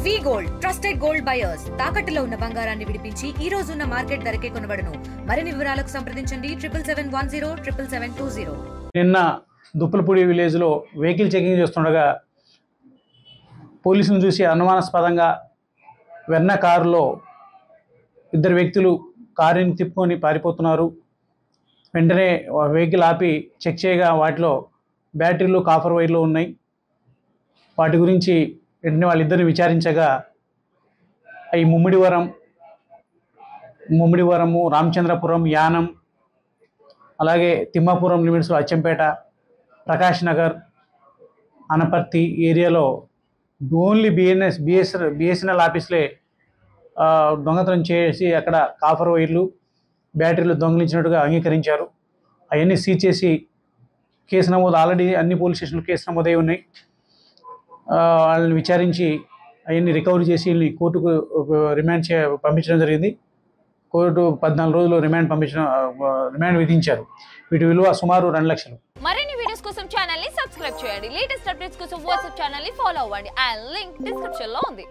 వి gold trusted gold buyers తాకట్టులో ఉన్న బంగారాన్ని విడిపించి ఈ రోజు ఉన్న మార్కెట్ ధరకే కొనబడును. మరిన్ని వివరాలకు సంప్రదించండి 77107720. నిన్న దుప్పలపూడి విలేజ్ లో వెహికల్ చెకింగ్ చేస్తుండగా పోలీసులను చూసి అనుమానాస్పదంగా వెన్న కారులో ఇద్దరు వ్యక్తులు కారుని తిప్పుకొని పారిపోతున్నారు. వెంటనే వెహికల్ ఆపి చెక్ చేయగా వాటిలో బ్యాటరీలు కాపర్ వైర్లు ఉన్నాయి. వాటి గురించి వెంటనే వాళ్ళిద్దరిని విచారించగా అవి ముమ్మిడివరము, రామచంద్రపురం, యానం, అలాగే తిమ్మాపురం లిమిట్స్లో అచ్చంపేట, ప్రకాష్ నగర్, అనపర్తి ఏరియాలో ఓన్లీ బిఎస్ఎన్ఎల్ ఆఫీస్లే దొంగతనం చేసి అక్కడ కాపర్ వైర్లు, బ్యాటరీలు దొంగిలించినట్టుగా అంగీకరించారు. అవన్నీ సీజ్ చేసి కేసు నమోదు ఆల్రెడీ అన్ని పోలీస్ స్టేషన్లు కేసు నమోదై ఉన్నాయి. వాళ్ళని విచారించి అవన్నీ రికవరీ చేసి వీళ్ళని కోర్టుకు పంపించడం జరిగింది. కోర్టు 14 రోజులు రిమాండ్ విధించారు. వీటి విలువ సుమారు 2 లక్షలు. మరిన్ని వీడియోస్ కోసం ఛానల్ ని సబ్స్క్రైబ్ చేయండి. లేటెస్ట్ అప్డేట్స్ కోసం వాట్సాప్ ఛానల్ ని ఫాలో అవ్వండి. ఆ లింక్ డిస్క్రిప్షన్ లో ఉంది.